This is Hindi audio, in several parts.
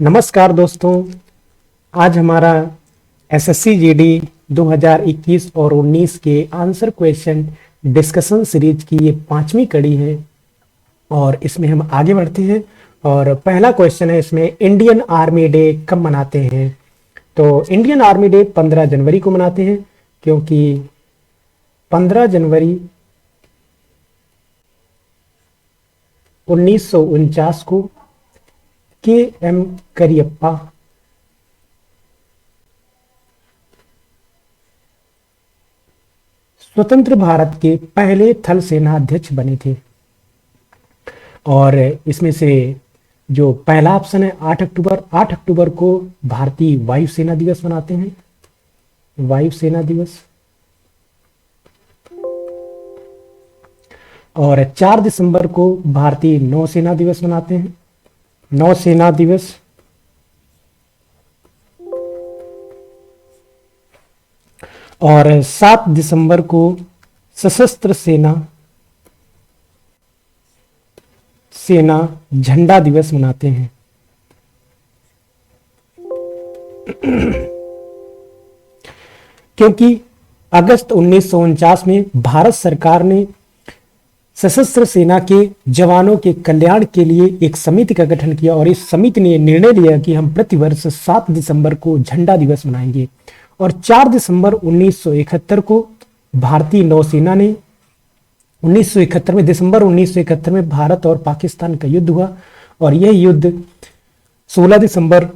नमस्कार दोस्तों। आज हमारा एसएससी जीडी 2021 और 19 के आंसर क्वेश्चन डिस्कशन सीरीज की ये 5वीं कड़ी है और इसमें हम आगे बढ़ते हैं। और पहला क्वेश्चन है इसमें, इंडियन आर्मी डे कब मनाते हैं? तो इंडियन आर्मी डे 15 जनवरी को मनाते हैं, क्योंकि 15 जनवरी 1949 को के एम करियप्पा स्वतंत्र भारत के पहले थल सेना अध्यक्ष बने थे। और इसमें से जो पहला ऑप्शन है 8 अक्टूबर को भारतीय वायुसेना दिवस मनाते हैं, वायुसेना दिवस। और 4 दिसंबर को भारतीय नौसेना दिवस मनाते हैं, नौसेना दिवस। और 7 दिसंबर को सशस्त्र सेना झंडा दिवस मनाते हैं। क्योंकि अगस्त 1949 में भारत सरकार ने सशस्त्र सेना के जवानों के कल्याण के लिए एक समिति का गठन किया और इस समिति ने निर्णय लिया कि हम प्रतिवर्ष 7 दिसंबर को झंडा दिवस मनाएंगे। और 4 दिसंबर 1971 को भारतीय नौसेना ने 1971 में दिसंबर 1971 में भारत और पाकिस्तान का युद्ध हुआ और यह युद्ध 16 दिसंबर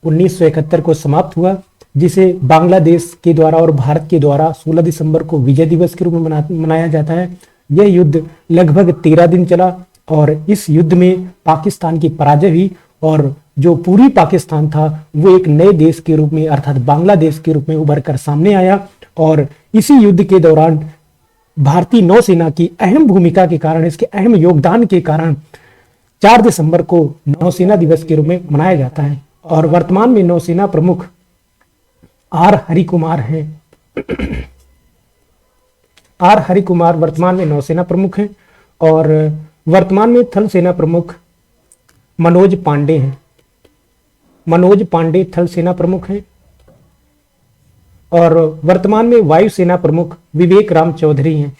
1971 को समाप्त हुआ, जिसे बांग्लादेश के द्वारा और भारत के द्वारा 16 दिसंबर को विजय दिवस के रूप में मनाया जाता है। यह युद्ध लगभग 13 दिन चला और इस युद्ध में पाकिस्तान की पराजय हुई और जो पूरी पाकिस्तान था वो एक नए देश के रूप में अर्थात बांग्लादेश के रूप में उभर कर सामने आया। और इसी युद्ध के दौरान भारतीय नौसेना की अहम भूमिका के कारण, इसके अहम योगदान के कारण 4 दिसंबर को नौसेना दिवस के रूप में मनाया जाता है। और वर्तमान में नौसेना प्रमुख आर हरिकुमार हैं। आर हरिकुमार वर्तमान में नौसेना प्रमुख हैं और वर्तमान में थल सेना प्रमुख मनोज पांडे हैं। मनोज पांडे थल सेना प्रमुख हैं और वर्तमान में वायुसेना प्रमुख विवेक राम चौधरी हैं।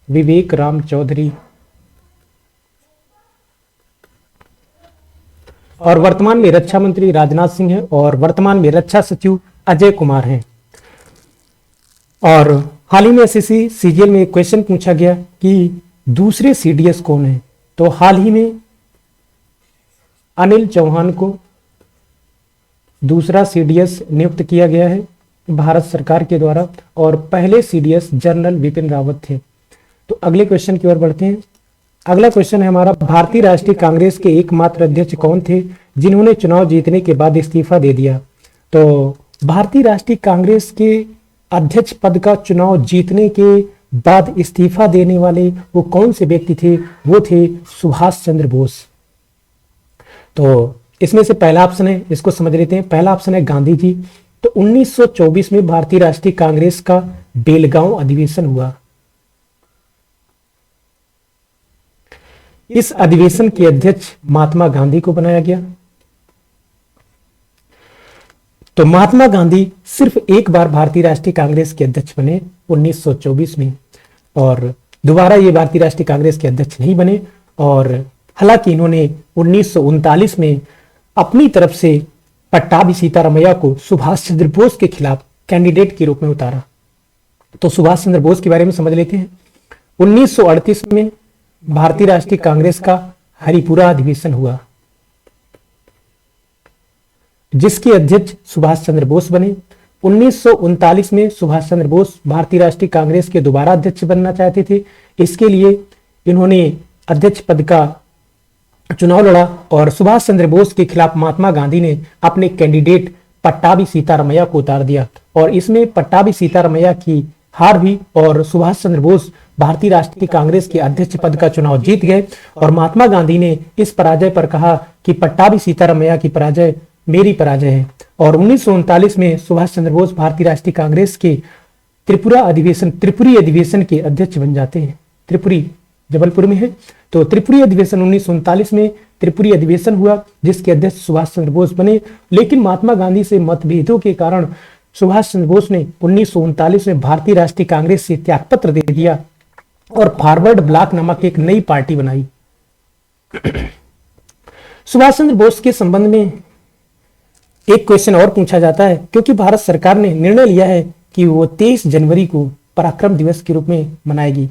विवेक राम चौधरी। और वर्तमान में रक्षा मंत्री राजनाथ सिंह हैं और वर्तमान में रक्षा सचिव अजय कुमार हैं। और हाल ही में एसएससी सीजीएल में एक क्वेश्चन पूछा गया कि दूसरे सीडीएस कौन है? तो हाल ही में अनिल चौहान को दूसरा सीडीएस नियुक्त किया गया है भारत सरकार के द्वारा और पहले सीडीएस जनरल विपिन रावत थे। तो अगले क्वेश्चन की ओर बढ़ते हैं। अगला क्वेश्चन है हमारा, भारतीय राष्ट्रीय कांग्रेस के एकमात्र अध्यक्ष कौन थे जिन्होंने चुनाव जीतने के बाद इस्तीफा दे दिया? तो भारतीय राष्ट्रीय कांग्रेस के अध्यक्ष पद का चुनाव जीतने के बाद इस्तीफा देने वाले वो कौन से व्यक्ति थे? वो थे सुभाष चंद्र बोस। तो इसमें से पहला ऑप्शन है, इसको समझ लेते हैं। पहला ऑप्शन है गांधी जी। तो 1924 में भारतीय राष्ट्रीय कांग्रेस का बेलगांव अधिवेशन हुआ। इस अधिवेशन के अध्यक्ष महात्मा गांधी को बनाया गया। तो महात्मा गांधी सिर्फ एक बार भारतीय राष्ट्रीय कांग्रेस के अध्यक्ष बने 1924 में और दोबारा ये भारतीय राष्ट्रीय कांग्रेस के अध्यक्ष नहीं बने। और हालांकि इन्होंने 1939 में अपनी तरफ से पट्टाभी सीतारामैया को सुभाष चंद्र बोस के खिलाफ कैंडिडेट के रूप में उतारा। तो सुभाष चंद्र बोस के बारे में समझ लेते हैं। 1938 में भारतीय राष्ट्रीय कांग्रेस का हरिपुरा अधिवेशन हुआ जिसके अध्यक्ष सुभाष चंद्र बोस बने। 1939 में सुभाष चंद्र बोस भारतीय राष्ट्रीय कांग्रेस के दोबारा अध्यक्ष बनना चाहते थे। इसके लिए इन्होंने अध्यक्ष पद का चुनाव लड़ा और सुभाष चंद्र बोस के खिलाफ महात्मा गांधी ने अपने कैंडिडेट पट्टाभी सीतारामैया को उतार दिया और इसमें पट्टाभी सीतारामैया की हार हुई और सुभाष चंद्र बोस भारतीय राष्ट्रीय कांग्रेस के अध्यक्ष पद का चुनाव जीत गए। और महात्मा गांधी ने इस पराजय पर कहा कि पट्टाभी सीतारामैया की पराजय मेरी पराजय है। और 1939 में सुभाष चंद्र बोस भारतीय राष्ट्रीय कांग्रेस के त्रिपुरी अधिवेशन के अध्यक्ष बन जाते हैं। त्रिपुरी जबलपुर में है। तो त्रिपुरी अधिवेशन 1939 में त्रिपुरी अधिवेशन हुआ जिसके अध्यक्ष सुभाष चंद्र बोस बने। लेकिन महात्मा गांधी से मतभेदों के कारण सुभाष चंद्र बोस ने 1939 में भारतीय राष्ट्रीय कांग्रेस से त्यागपत्र दे दिया और फॉरवर्ड ब्लॉक नामक एक नई पार्टी बनाई। सुभाष चंद्र बोस के संबंध में एक क्वेश्चन और पूछा जाता है, क्योंकि भारत सरकार ने निर्णय लिया है कि वो 23 जनवरी को पराक्रम दिवस के रूप में मनाएगी।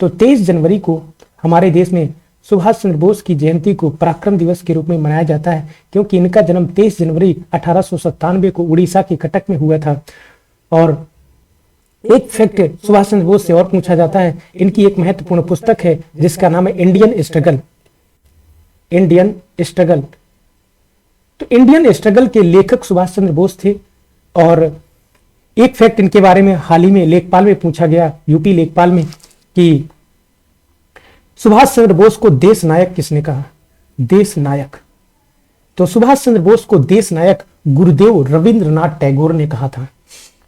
तो 23 जनवरी को हमारे देश में सुभाष चंद्र बोस की जयंती को पराक्रम दिवस के रूप में मनाया जाता है, क्योंकि इनका जन्म 23 जनवरी 1897 को उड़ीसा के कटक में हुआ था। और एक फैक्ट सुभाष चंद्र बोस से और पूछा जाता है, इनकी एक महत्वपूर्ण पुस्तक है जिसका नाम है इंडियन स्ट्रगल। इंडियन स्ट्रगल, तो इंडियन स्ट्रगल के लेखक सुभाष चंद्र बोस थे। और एक फैक्ट इनके बारे में हाल ही में लेखपाल में पूछा गया, यूपी लेखपाल में, कि सुभाष चंद्र बोस को देश नायक किसने कहा? देश नायक, तो सुभाष चंद्र बोस को देश नायक गुरुदेव रविंद्रनाथ टैगोर ने कहा था।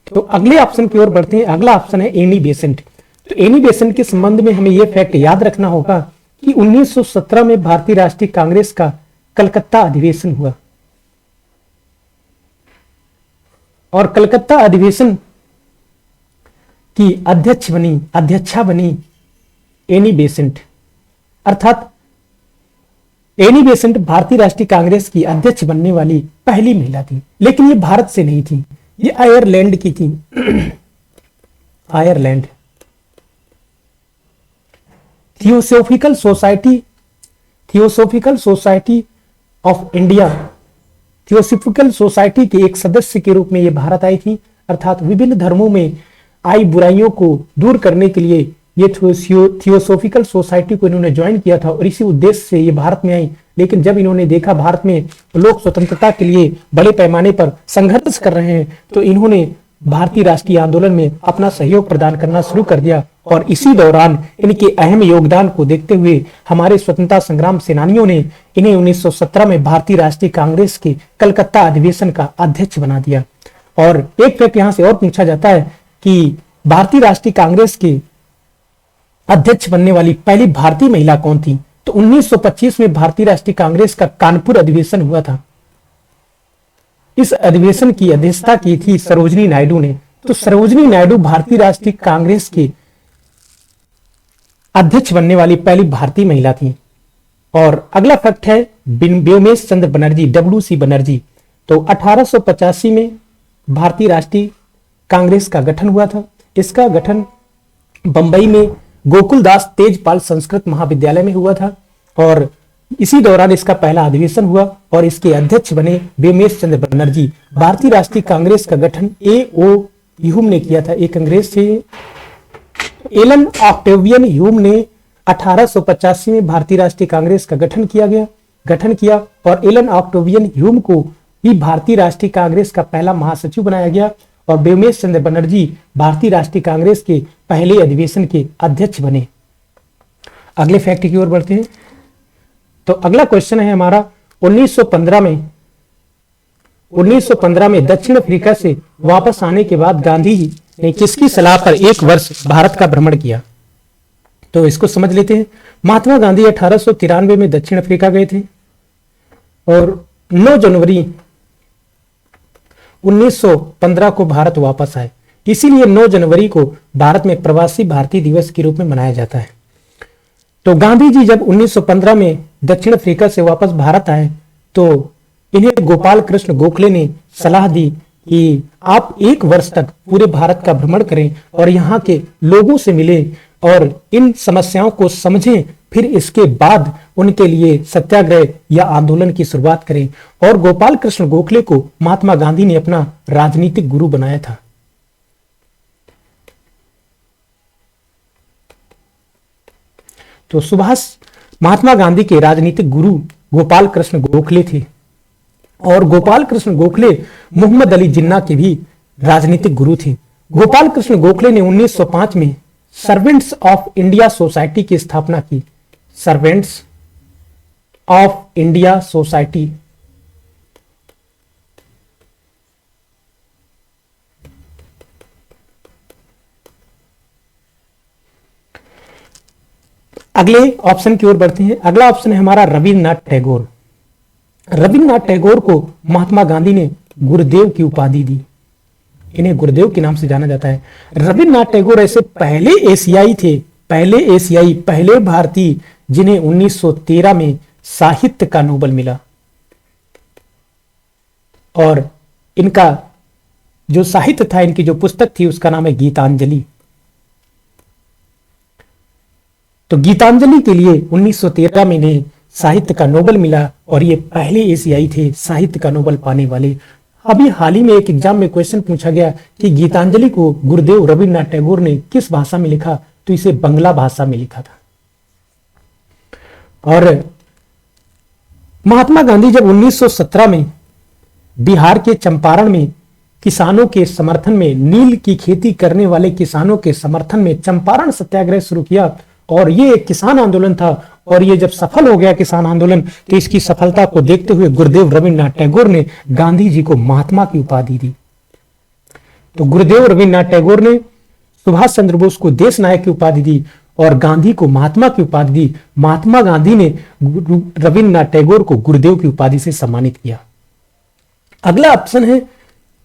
तो अगले ऑप्शन की ओर बढ़ते हैं। अगला ऑप्शन है एनी बेसेंट। तो एनी बेसेंट के संबंध में हमें यह फैक्ट याद रखना होगा कि 1917 में भारतीय राष्ट्रीय कांग्रेस का कलकत्ता अधिवेशन हुआ और कलकत्ता अधिवेशन की अध्यक्षा बनी एनी बेसेंट। अर्थात एनी बेसेंट भारतीय राष्ट्रीय कांग्रेस की अध्यक्ष बनने वाली पहली महिला थी, लेकिन ये भारत से नहीं थी, ये आयरलैंड की थी। Ireland. Theosophical society of India, theosophical society के एक सदस्य के रूप में ये भारत आई थी। अर्थात विभिन्न धर्मों में आई बुराइयों को दूर करने के लिए ये थियोसोफिकल सोसाइटी को इन्होंने ज्वाइन किया था और इसी उद्देश्य से ये भारत में आई। लेकिन जब इन्होंने देखा भारत में लोग स्वतंत्रता के लिए बड़े पैमाने पर संघर्ष कर रहे हैं, तो इन्होंने भारतीय राष्ट्रीय आंदोलन में अपना सहयोग प्रदान करना शुरू कर दिया। और इसी दौरान इनके अहम योगदान को देखते हुए हमारे स्वतंत्रता संग्राम सेनानियों ने इन्हें 1917 में भारतीय राष्ट्रीय कांग्रेस के कलकत्ता अधिवेशन का अध्यक्ष बना दिया। और एक फैक्ट यहां से और पूछा जाता है कि भारतीय राष्ट्रीय कांग्रेस के अध्यक्ष बनने वाली पहली भारतीय महिला कौन थी? तो 1925 में भारतीय राष्ट्रीय कांग्रेस का कानपुर अधिवेशन हुआ था। इस अधिवेशन की अध्यक्षता की थी सरोजिनी नायडू ने। तो सरोजिनी नायडू भारतीय राष्ट्रीय कांग्रेस के अध्यक्ष बनने वाली पहली भारतीय महिला थी। और अगला फैक्ट है व्योमेश चंद्र बनर्जी, WC बनर्जी। तो 1885 में भारतीय राष्ट्रीय कांग्रेस का गठन हुआ था। इसका गठन बंबई में गोकुलदास तेजपाल संस्कृत महाविद्यालय में हुआ था और इसी दौरान इसका पहला अधिवेशन हुआ और इसके अध्यक्ष बने व्योमेश चंद्र बनर्जी। भारतीय राष्ट्रीय कांग्रेस का गठन A.O. ह्यूम ने किया था, एक अंग्रेज थे। एलन ऑक्टेवियन ह्यूम ने 1885 में भारतीय राष्ट्रीय कांग्रेस का गठन किया और एलन ऑक्टेवियन ह्यूम को ही भारतीय राष्ट्रीय कांग्रेस का पहला महासचिव बनाया गया और व्योमेश चंद्र बनर्जी भारतीय राष्ट्रीय कांग्रेस के पहले अधिवेशन के अध्यक्ष बने। अगले फैक्ट की ओर बढ़ते हैं। तो अगला क्वेश्चन है हमारा 1915 में दक्षिण अफ्रीका से वापस आने के बाद गांधी जी ने किसकी सलाह पर एक वर्ष भारत का भ्रमण किया? तो इसको समझ लेते हैं। महात्मा गांधी 1893 में दक्षिण अफ्रीका गए थे और 9 जनवरी 1915 को भारत वापस आए। इसीलिए 9 जनवरी को भारत में प्रवासी भारतीय दिवस के रूप में मनाया जाता है। तो गांधी जी जब 1915 में दक्षिण अफ्रीका से वापस भारत आए तो इन्हें गोपाल कृष्ण गोखले ने सलाह दी कि आप एक वर्ष तक पूरे भारत का भ्रमण करें और यहाँ के लोगों से मिलें और इन समस्याओं को समझें, फिर इसके बाद उनके लिए सत्याग्रह या आंदोलन की शुरुआत करें। और गोपाल कृष्ण गोखले को महात्मा गांधी ने अपना राजनीतिक गुरु बनाया था। तो महात्मा गांधी के राजनीतिक गुरु गोपाल कृष्ण गोखले थे और गोपाल कृष्ण गोखले मोहम्मद अली जिन्ना के भी राजनीतिक गुरु थे। गोपाल कृष्ण गोखले ने 1905 में सर्वेंट्स ऑफ इंडिया सोसाइटी की स्थापना की। सर्वेंट्स ऑफ इंडिया सोसाइटी अगले ऑप्शन की ओर बढ़ते हैं। अगला ऑप्शन है हमारा रविन्द्रनाथ टैगोर। रविन्द्रनाथ टैगोर को महात्मा गांधी ने गुरुदेव की उपाधि दी, इन्हें गुरुदेव के नाम से जाना जाता है। रविन्द्रनाथ टैगोर ऐसे पहले एशियाई थे, पहले भारतीय जिन्हें 1913 में साहित्य का नोबेल मिला। और इनका जो साहित्य था, इनकी जो पुस्तक थी उसका नाम है गीतांजलि। तो गीतांजलि के लिए 1913 में इन्हें साहित्य का नोबेल मिला और ये पहले एशियाई थे साहित्य का नोबेल पाने वाले। अभी हाल ही में एक एग्जाम में क्वेश्चन पूछा गया कि गीतांजलि को गुरुदेव रविन्द्रनाथ टैगोर ने किस भाषा में लिखा, तो इसे बंगला भाषा में लिखा था। और महात्मा गांधी जब 1917 में बिहार के चंपारण में किसानों के समर्थन में, नील की खेती करने वाले किसानों के समर्थन में चंपारण सत्याग्रह शुरू किया, और ये एक किसान आंदोलन था, और ये जब सफल हो गया किसान आंदोलन, तो इसकी सफलता को देखते हुए गुरुदेव रविन्द्रनाथ टैगोर ने गांधी जी को महात्मा की उपाधि दी। तो गुरुदेव रविन्द्रनाथ टैगोर ने सुभाष चंद्र बोस को देश नायक की उपाधि दी और गांधी को महात्मा की उपाधि दी। महात्मा गांधी ने रविन्द्रनाथ टैगोर को गुरुदेव की उपाधि से सम्मानित किया। अगला ऑप्शन है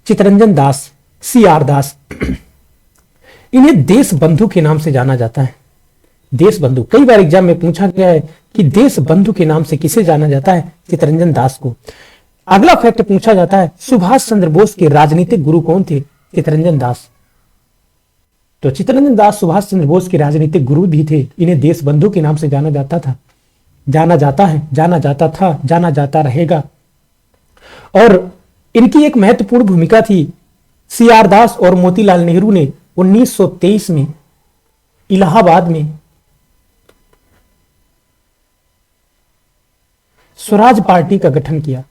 चित्तरंजन दास, CR दास। इन्हें देश बंधु के नाम से जाना जाता है। देश बंधु, कई बार एग्जाम में पूछा गया है कि देश बंधु के नाम से किसे जाना जाता है, चित्तरंजन दास को। अगला फैक्ट पूछा जाता है सुभाष चंद्र बोस के राजनीतिक गुरु कौन थे, चित्तरंजन दास। तो चित्तरंजन दास सुभाष चंद्र बोस के राजनीतिक गुरु भी थे। इन्हें देश बंधु के नाम से जाना जाता था, जाना जाता है, जाना जाता था, जाना जाता रहेगा। और इनकी एक महत्वपूर्ण भूमिका थी। CR दास और मोतीलाल नेहरू ने 1923 में इलाहाबाद में स्वराज पार्टी का गठन किया,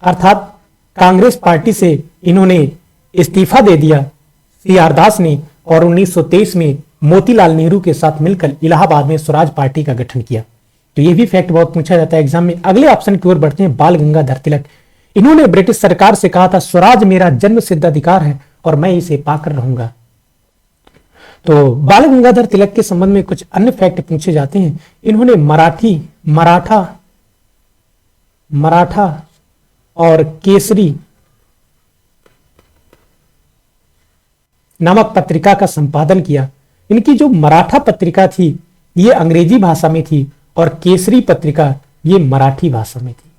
अर्थात कांग्रेस पार्टी से इन्होंने इस्तीफा दे दिया CR दास ने, और 1923 में मोतीलाल नेहरू के साथ मिलकर इलाहाबाद में स्वराज पार्टी का गठन किया। तो ये भी फैक्ट बहुत पूछा जाता है एग्जाम में। अगले ऑप्शन की ओर बढ़ते हैं, बाल गंगाधर तिलक। इन्होंने ब्रिटिश सरकार से कहा था स्वराज मेरा जन्म सिद्ध अधिकार है और मैं इसे पाकर रहूंगा। तो बाल गंगाधर तिलक के संबंध में कुछ अन्य फैक्ट पूछे जाते हैं। इन्होंने मराठा और केसरी नामक पत्रिका का संपादन किया। इनकी जो मराठा पत्रिका थी ये अंग्रेजी भाषा में थी और केसरी पत्रिका ये मराठी भाषा में थी,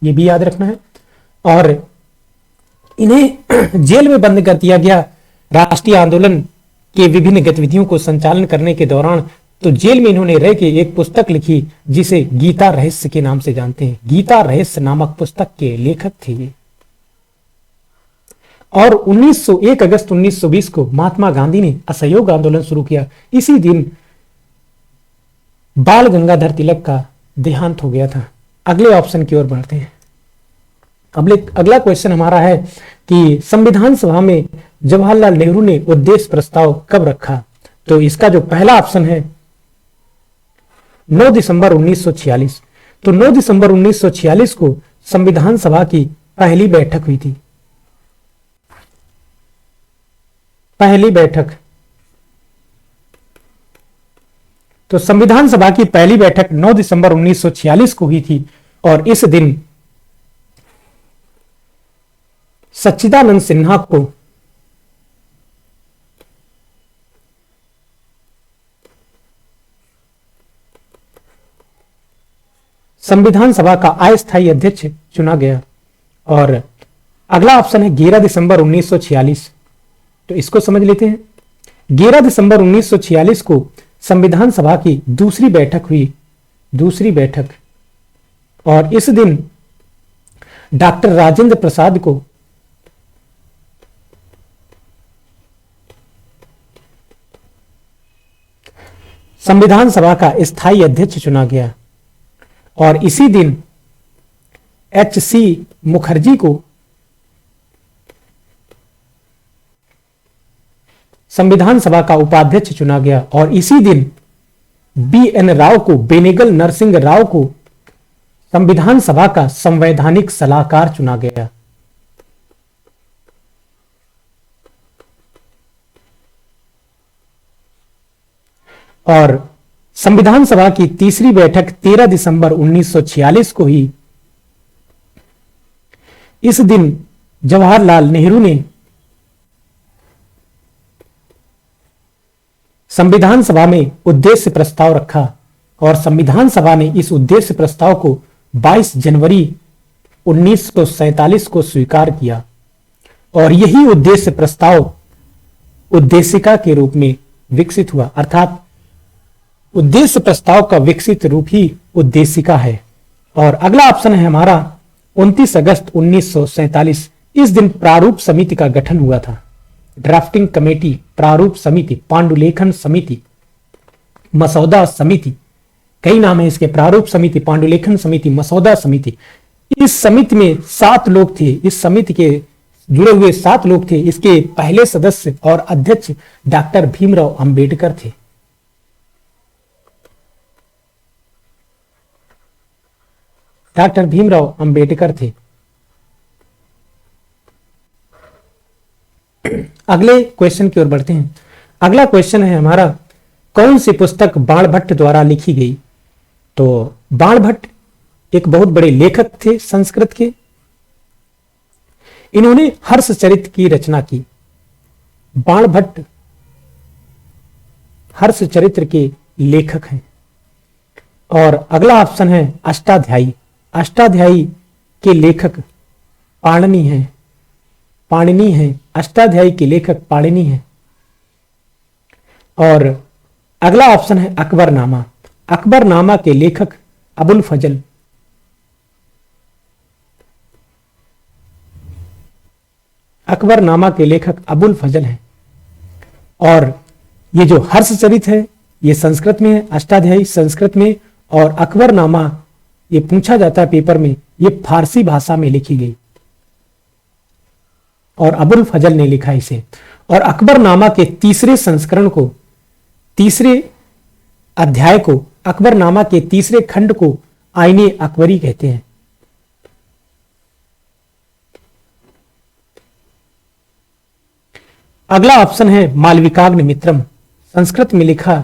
ये भी याद रखना है। और इन्हें जेल में बंद कर दिया गया राष्ट्रीय आंदोलन के विभिन्न गतिविधियों को संचालन करने के दौरान। तो जेल में इन्होंने रह के एक पुस्तक लिखी जिसे गीता रहस्य के नाम से जानते हैं। गीता रहस्य नामक पुस्तक के लेखक थे ये। और 1 अगस्त 1920 को महात्मा गांधी ने असहयोग आंदोलन शुरू किया। इसी दिन बाल गंगाधर तिलक का देहांत हो गया था। अगले ऑप्शन की ओर बढ़ते हैं। अगला क्वेश्चन हमारा है कि संविधान सभा में जवाहरलाल नेहरू ने उद्देश्य प्रस्ताव कब रखा। तो इसका जो पहला ऑप्शन है 9 दिसंबर 1946। तो 9 दिसंबर 1946 को संविधान सभा की पहली बैठक हुई थी। पहली बैठक, तो संविधान सभा की पहली बैठक 9 दिसंबर 1946 को हुई थी और इस दिन सच्चिदानंद सिन्हा को संविधान सभा का अस्थायी अध्यक्ष चुना गया। और अगला ऑप्शन है 11 दिसंबर 1946। तो इसको समझ लेते हैं। 11 दिसंबर 1946 को संविधान सभा की दूसरी बैठक हुई, दूसरी बैठक। और इस दिन डॉक्टर राजेंद्र प्रसाद को संविधान सभा का स्थायी अध्यक्ष चुना गया। और इसी दिन HC मुखर्जी को संविधान सभा का उपाध्यक्ष चुना गया। और इसी दिन BN राव को, बेनेगल नरसिंह राव को संविधान सभा का संवैधानिक सलाहकार चुना गया। और संविधान सभा की तीसरी बैठक 13 दिसंबर 1946 को हुई। इस दिन जवाहरलाल नेहरू ने संविधान सभा में उद्देश्य प्रस्ताव रखा और संविधान सभा ने इस उद्देश्य प्रस्ताव को 22 जनवरी 1947 को स्वीकार किया और यही उद्देश्य प्रस्ताव उद्देशिका के रूप में विकसित हुआ, अर्थात उद्देश्य प्रस्ताव का विकसित रूप ही उद्देशिका है। और अगला ऑप्शन है हमारा 29 अगस्त 1947। इस दिन प्रारूप समिति का गठन हुआ था। ड्राफ्टिंग कमेटी, प्रारूप समिति, पांडुलेखन समिति, मसौदा समिति, कई नाम है इसके, प्रारूप समिति, पांडुलेखन समिति, मसौदा समिति। इस समिति में 7 लोग थे, इस समिति के जुड़े हुए 7 लोग थे। इसके पहले सदस्य और अध्यक्ष डॉक्टर भीमराव अंबेडकर थे। डॉक्टर भीमराव अंबेडकर थे। अगले क्वेश्चन की ओर बढ़ते हैं। अगला क्वेश्चन है हमारा, कौन सी पुस्तक बाणभट्ट द्वारा लिखी गई? तो बाणभट्ट एक बहुत बड़े लेखक थे संस्कृत के। इन्होंने हर्षचरित की रचना की। बाणभट्ट हर्षचरित्र के लेखक हैं। और अगला ऑप्शन है अष्टाध्यायी। अष्टाध्यायी के लेखक पाणिनि हैं। पाणिनि हैं, अष्टाध्यायी के लेखक पाणिनि हैं। और अगला ऑप्शन है अकबरनामा। अकबरनामा के लेखक अबुल फजल। अकबरनामा के लेखक अबुल फजल हैं। और ये जो हर्षचरित है ये संस्कृत में है, अष्टाध्यायी संस्कृत में, और अकबरनामा ये पूछा जाता है पेपर में, ये फारसी भाषा में लिखी गई और अबुल फजल ने लिखा इसे। और अकबरनामा के तीसरे संस्करण को, तीसरे अध्याय को, अकबरनामा के तीसरे खंड को आईने अकबरी कहते हैं। अगला ऑप्शन है मालविकाग्नि मित्रम। संस्कृत में लिखा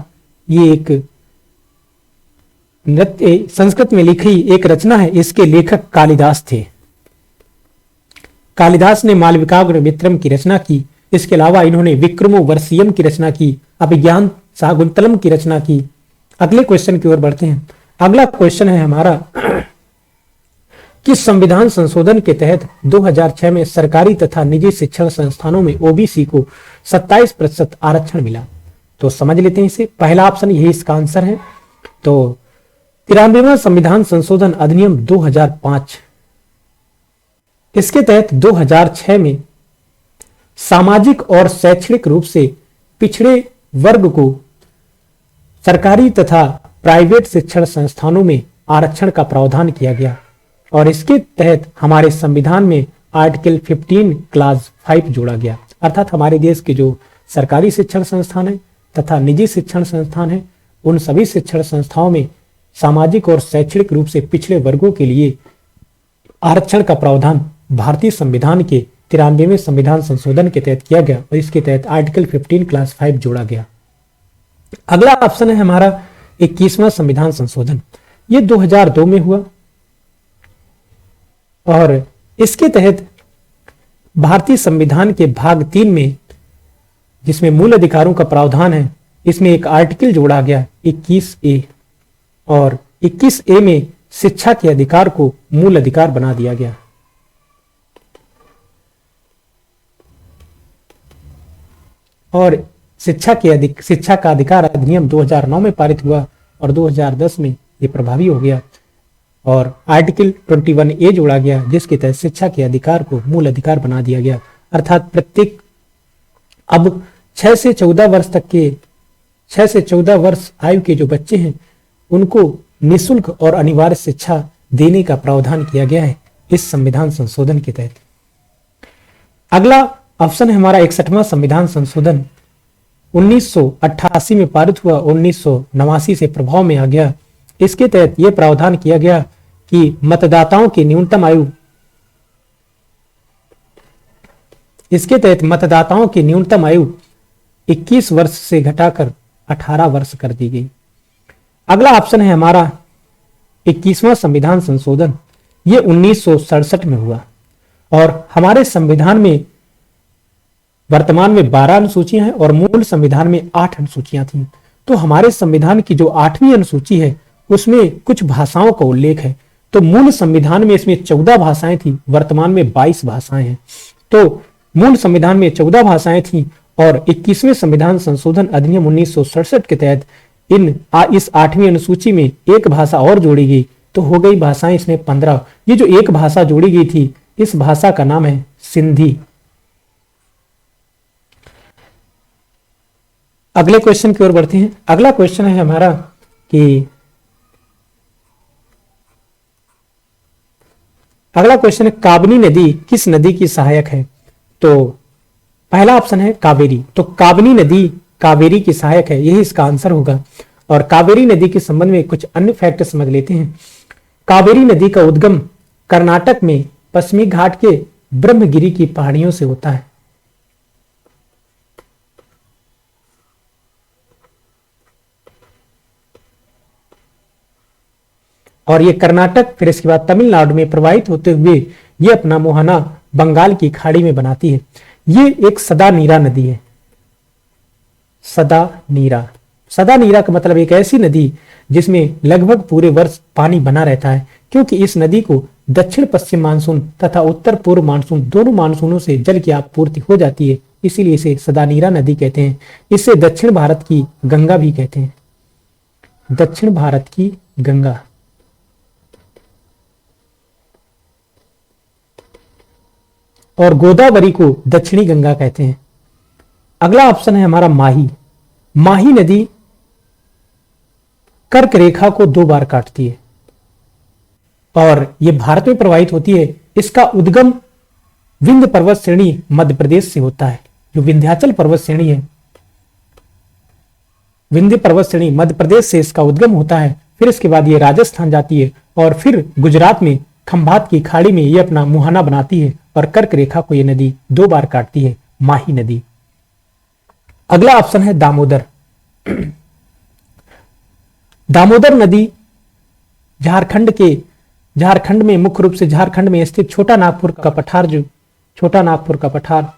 ये एक नृत्य, संस्कृत में लिखी एक रचना है। इसके लेखक कालिदास थे। कालिदास ने मालविकाग्नि मित्रम की रचना की। इसके अलावा इन्होंने विक्रमो वर्षियम की रचना की, अभिज्ञान शाकुंतलम की रचना की। अगले क्वेश्चन की ओर बढ़ते हैं। अगला क्वेश्चन है हमारा, किस संविधान संशोधन के तहत 2006 में सरकारी तथा निजी शिक्षण संस्थानों में ओबीसी को 27% आरक्षण मिला? तो समझ लेते हैं इसे। पहला ऑप्शन यही इसका आंसर है। तो 93वां संविधान संशोधन अधिनियम 2005, इसके तहत 2006 में सामाजिक और शैक्षणिक रूप से पिछड़े वर्ग को सरकारी तथा प्राइवेट शिक्षण संस्थानों में आरक्षण का प्रावधान किया गया। और इसके तहत हमारे संविधान में आर्टिकल 15 क्लास 5 जोड़ा गया, अर्थात हमारे देश के जो सरकारी शिक्षण संस्थान है तथा निजी शिक्षण संस्थान है, उन सभी शिक्षण संस्थाओं में सामाजिक और शैक्षणिक रूप से पिछड़े वर्गों के लिए आरक्षण का प्रावधान भारतीय संविधान के 93वें संविधान संशोधन के तहत किया गया और इसके तहत आर्टिकल 15 क्लास 5 जोड़ा गया। अगला ऑप्शन है हमारा 21वां संविधान संशोधन। ये 2002 में हुआ और इसके तहत भारतीय संविधान के भाग 3 में, जिसमें मूल अधिकारों का प्रावधान है, इसमें एक आर्टिकल जोड़ा गया 21A, और 21A में शिक्षा के अधिकार को मूल अधिकार बना दिया गया। और शिक्षा का अधिकार अधिनियम 2009 में पारित हुआ और 2010 में ये प्रभावी हो गया और आर्टिकल 21A जोड़ा गया, जिसके तहत शिक्षा के अधिकार को मूल अधिकार बना दिया गया। अर्थात प्रत्येक अब 6 से 14 वर्ष आयु के जो बच्चे हैं उनको निःशुल्क और अनिवार्य शिक्षा देने का प्रावधान किया गया है इस संविधान संशोधन के तहत। अगला ऑप्शन है हमारा 61वां संविधान संशोधन। 1988 में पारित हुआ, 1989 से प्रभाव में आ गया। इसके तहत यह प्रावधान किया गया कि मतदाताओं की न्यूनतम आयु, इसके तहत मतदाताओं की न्यूनतम आयु 21 वर्ष से घटाकर 18 वर्ष कर दी गई। अगला ऑप्शन है हमारा 21वां संविधान संशोधन, ये 1967 में हुआ। और हमारे संविधान में वर्तमान में 12 अनुसूचियां हैं और मूल संविधान में 8 अनुसूचियां थीं। तो हमारे संविधान की जो 8वीं अनुसूची है उसमें कुछ भाषाओं का उल्लेख है। तो मूल संविधान में इसमें 14 भाषाएं थी, वर्तमान में 22 भाषाएं हैं। तो मूल संविधान में 14 भाषाएं थी और 21वें संविधान संशोधन अधिनियम 1967 के तहत इस 8वीं अनुसूची में एक भाषा और जोड़ी गई, तो हो गई भाषाएं इसमें 15। ये जो एक भाषा जोड़ी गई थी, इस भाषा का नाम है सिंधी। अगले क्वेश्चन की ओर बढ़ते हैं। अगला क्वेश्चन है हमारा कि अगला क्वेश्चन है काबनी नदी किस नदी की सहायक है? तो पहला ऑप्शन है कावेरी। तो काबनी नदी कावेरी की सहायक है, यही इसका आंसर होगा। और कावेरी नदी के संबंध में कुछ अन्य फैक्ट समझ लेते हैं। कावेरी नदी का उद्गम कर्नाटक में पश्चिमी घाट के ब्रह्मगिरी की पहाड़ियों से होता है। और ये कर्नाटक फिर इसके बाद तमिलनाडु में प्रवाहित होते हुए ये अपना मुहाना बंगाल की खाड़ी में बनाती है। ये एक सदा नीरा नदी है। सदा नीरा, सदा नीरा का मतलब एक ऐसी नदी जिसमें लगभग पूरे वर्ष पानी बना रहता है, क्योंकि इस नदी को दक्षिण पश्चिम मानसून तथा उत्तर पूर्व मानसून दोनों मानसूनों से जल की आपूर्ति हो जाती है, इसीलिए इसे सदा नीरा नदी कहते हैं। इसे दक्षिण भारत की गंगा भी कहते हैं, दक्षिण भारत की गंगा। और गोदावरी को दक्षिणी गंगा कहते हैं। अगला ऑप्शन है हमारा माही। माही नदी कर्क रेखा को 2 बार काटती है और यह भारत में प्रवाहित होती है। इसका उद्गम विंध्य पर्वत श्रेणी मध्य प्रदेश से होता है। जो विंध्याचल पर्वत श्रेणी है, विंध्य पर्वत श्रेणी मध्य प्रदेश से इसका उद्गम होता है। फिर इसके बाद ये राजस्थान जाती है और फिर गुजरात में खंभात की खाड़ी में ये अपना मुहाना बनाती है और कर्क रेखा को ये नदी 2 बार काटती है, माही नदी। अगला ऑप्शन है दामोदर। दामोदर नदी झारखंड में मुख्य रूप से झारखंड में स्थित छोटा नागपुर का पठार, जो छोटा नागपुर का पठार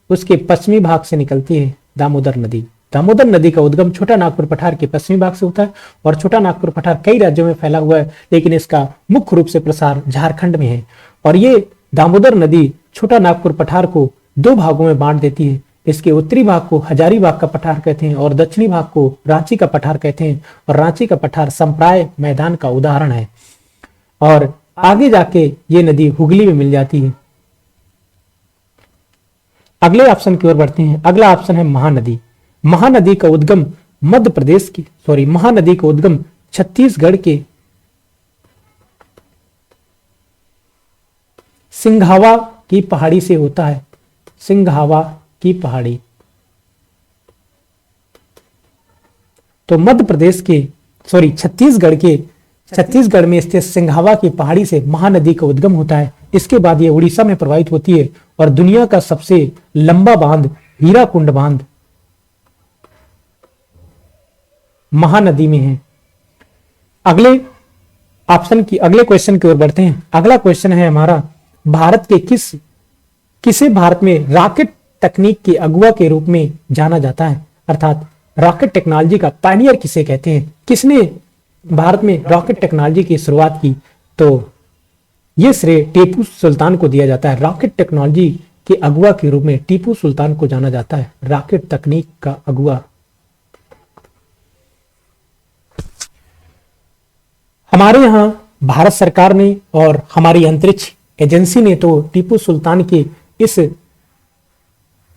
उसके पश्चिमी भाग से निकलती है दामोदर नदी। दामोदर नदी का उद्गम छोटा नागपुर पठार के पश्चिमी भाग से होता है और छोटा नागपुर पठार कई राज्यों में फैला हुआ है, लेकिन इसका मुख्य रूप से प्रसार झारखंड में है। और ये दामोदर नदी छोटा नागपुर पठार को 2 भागों में बांट देती है। इसके उत्तरी भाग को हजारीबाग का पठार कहते हैं और दक्षिणी भाग को रांची का पठार कहते हैं। और रांची का पठार संप्राय मैदान का उदाहरण है। और आगे जाके ये नदी हुगली में मिल जाती है। अगले ऑप्शन की ओर बढ़ते हैं। अगला ऑप्शन है महानदी। महानदी का उद्गम महानदी का उद्गम छत्तीसगढ़ के सिंघावा की पहाड़ी से होता है। सिंघावा की पहाड़ी, तो मध्य प्रदेश के छत्तीसगढ़ में स्थित सिंघावा की पहाड़ी से महानदी का उद्गम होता है। इसके बाद ये उड़ीसा में प्रवाहित होती है और दुनिया का सबसे लंबा बांध हीराकुंड बांध महानदी में है। अगले क्वेश्चन की ओर बढ़ते हैं। अगला क्वेश्चन है हमारा, भारत के किसे भारत में रॉकेट तकनीक के अगुआ के रूप में जाना जाता है? अर्थात रॉकेट टेक्नोलॉजी का पायनियर किसे कहते हैं? किसने भारत में रॉकेट टेक्नोलॉजी की शुरुआत की? तो यह श्रेय टीपू सुल्तान को दिया जाता है। रॉकेट टेक्नोलॉजी के अगुआ के रूप में टीपू सुल्तान को जाना जाता है, रॉकेट तकनीक का अगुआ। हमारे यहां भारत सरकार ने और हमारी अंतरिक्ष एजेंसी ने तो टीपू सुल्तान के इस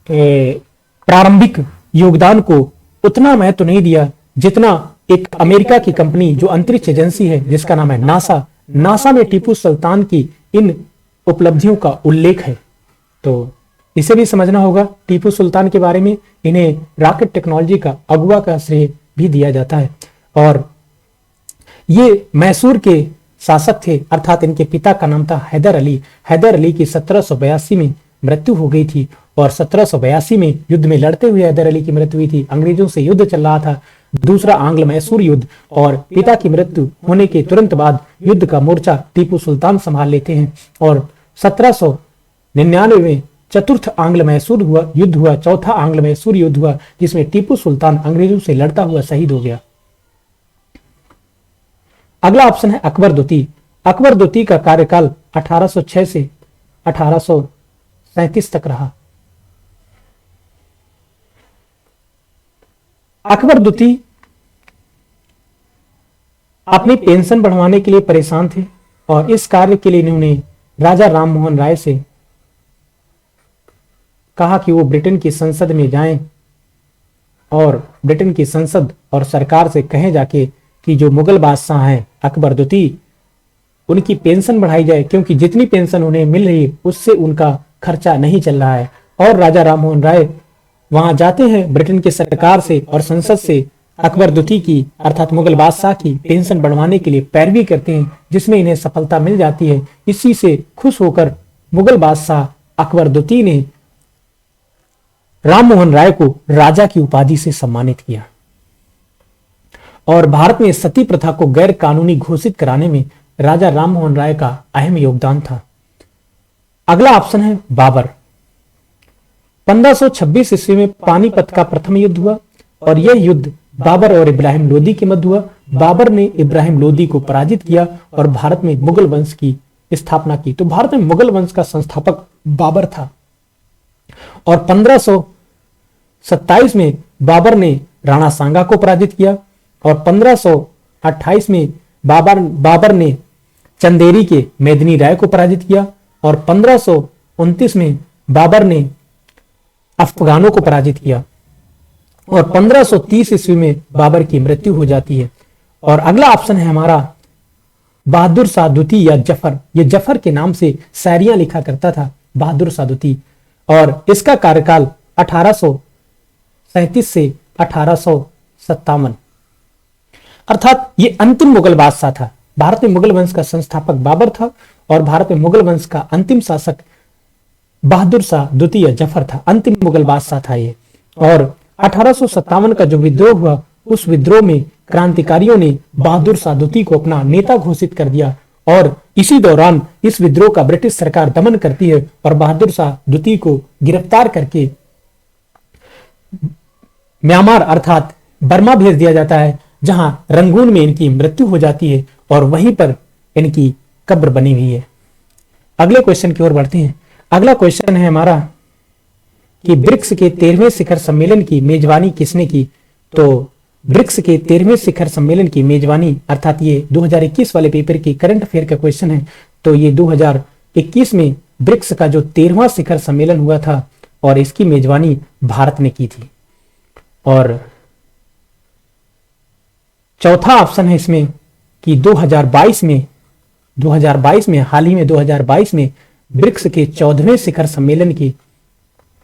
प्रारंभिक योगदान को उतना महत्व नहीं दिया जितना एक अमेरिका की कंपनी जो अंतरिक्ष एजेंसी है जिसका नाम है नासा में टीपू सुल्तान की इन उपलब्धियों का उल्लेख है। तो इसे भी समझना होगा टीपू सुल्तान के बारे में। इन्हें रॉकेट टेक्नोलॉजी का अगुआ का श्रेय भी दिया जाता है। और ये मैसूर के शासक थे, अर्थात इनके पिता का नाम था हैदर अली। हैदर अली की 1782 में मृत्यु हो गई थी और 1782 में युद्ध में लड़ते हुए हैदर अली की मृत्यु हुई थी। अंग्रेजों से युद्ध चल रहा था, दूसरा आंग्ल मैसूर युद्ध, और पिता की मृत्यु होने के तुरंत बाद युद्ध का मोर्चा टीपू सुल्तान संभाल लेते हैं और 1799 में चतुर्थ आंग्ल मैसूर युद्ध हुआ, चौथा आंग्ल मैसूर युद्ध हुआ, जिसमें टीपू सुल्तान अंग्रेजों से लड़ता हुआ शहीद हो गया। अगला ऑप्शन है अकबर द्वितीय। अकबर द्वितीय का कार्यकाल 1806 से 1837 तक रहा। अकबर द्वितीय अपनी पेंशन बढ़वाने के लिए परेशान थे और इस कार्य के लिए इन्होंने राजा राममोहन राय से कहा कि वो ब्रिटेन की संसद में जाएं और ब्रिटेन की संसद और सरकार से कहें जाके कि जो मुगल बादशाह हैं अकबर द्वितीय, उनकी पेंशन बढ़ाई जाए, क्योंकि जितनी पेंशन उन्हें मिल रही है उससे उनका खर्चा नहीं चल रहा है। और राजा राममोहन राय वहां जाते हैं ब्रिटेन की सरकार से और संसद से अकबर द्वितीय की अर्थात मुगल बादशाह की पेंशन बढ़वाने के लिए पैरवी करते हैं, जिसमें इन्हें सफलता मिल जाती है। इसी से खुश होकर मुगल बादशाह अकबर द्वितीय ने राममोहन राय को राजा की उपाधि से सम्मानित किया और भारत में सती प्रथा को गैर कानूनी घोषित कराने में राजा राममोहन राय का अहम योगदान था। अगला ऑप्शन है बाबर। 1526 ईस्वी में पानीपत का प्रथम युद्ध हुआ और यह युद्ध बाबर और इब्राहिम लोदी के मध्य हुआ। बाबर ने इब्राहिम लोदी को पराजित किया और भारत में मुगल वंश की स्थापना की। तो भारत में मुगल वंश का संस्थापक बाबर था और 1527 में बाबर ने राणा सांगा को पराजित किया और 1528 में बाबर ने चंदेरी के मेदिनी राय को पराजित किया और 1529 में बाबर ने अफगानों को पराजित किया और 1530 ईस्वी में बाबर की मृत्यु हो जाती है। और अगला ऑप्शन है हमारा बहादुर शाह द्वितीय या जफर। ये जफर के नाम से शायरियां लिखा करता था बहादुर शाह द्वितीय और इसका कार्यकाल 1837 से 1857, अर्थात ये अंतिम मुगल बादशाह था। भारत में मुगल वंश का संस्थापक बाबर था और भारत में मुगल वंश का अंतिम शासक बहादुर शाह द्वितीय जफर था। अंतिम मुगल बादशाह था ये। और 1857 का जो विद्रोह हुआ, उस विद्रोह में क्रांतिकारियों ने बहादुर शाह द्वितीय को अपना नेता घोषित कर दिया और इसी दौरान इस विद्रोह का ब्रिटिश सरकार दमन करती है और बहादुर शाह द्वितीय को गिरफ्तार करके म्यांमार अर्थात बर्मा भेज दिया जाता है, जहां रंगून में इनकी मृत्यु हो जाती है और वहीं पर इनकी कब्र बनी हुई है। अगले क्वेश्चन की ओर बढ़ते हैं। अगला क्वेश्चन है हमारा कि ब्रिक्स के 13वें शिखर सम्मेलन की मेजबानी किसने की। तो ब्रिक्स के 13वें शिखर सम्मेलन की मेजबानी, अर्थात ये 2021 वाले पेपर की करंट अफेयर का क्वेश्चन है, तो ये 2021 में ब्रिक्स का जो 13वां शिखर सम्मेलन हुआ था और इसकी मेजबानी भारत ने की थी। और चौथा ऑप्शन है इसमें कि 2022 में हाल ही में 2022 में ब्रिक्स के 14वें शिखर सम्मेलन की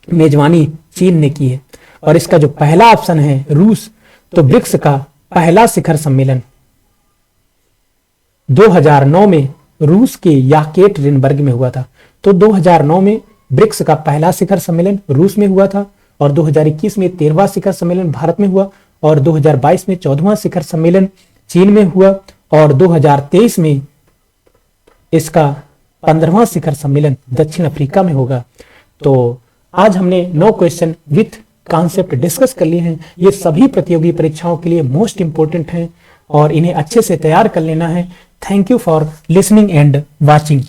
मेजबानी चीन ने की है। और इसका जो पहला ऑप्शन है रूस, तो ब्रिक्स का पहला शिखर सम्मेलन 2009 में रूस के याकेटरिनबर्ग में हुआ था। तो 2009 में ब्रिक्स का पहला शिखर सम्मेलन रूस में हुआ था और 2021 में 13वां शिखर सम्मेलन भारत में हुआ और 2022 में 14वां शिखर सम्मेलन चीन में हुआ और 2023 में इसका 15वां शिखर सम्मेलन दक्षिण अफ्रीका में होगा। तो आज हमने 9 क्वेश्चन विथ कॉन्सेप्ट डिस्कस कर लिए हैं। ये सभी प्रतियोगी परीक्षाओं के लिए मोस्ट इंपोर्टेंट हैं और इन्हें अच्छे से तैयार कर लेना है। Thank you for listening and watching.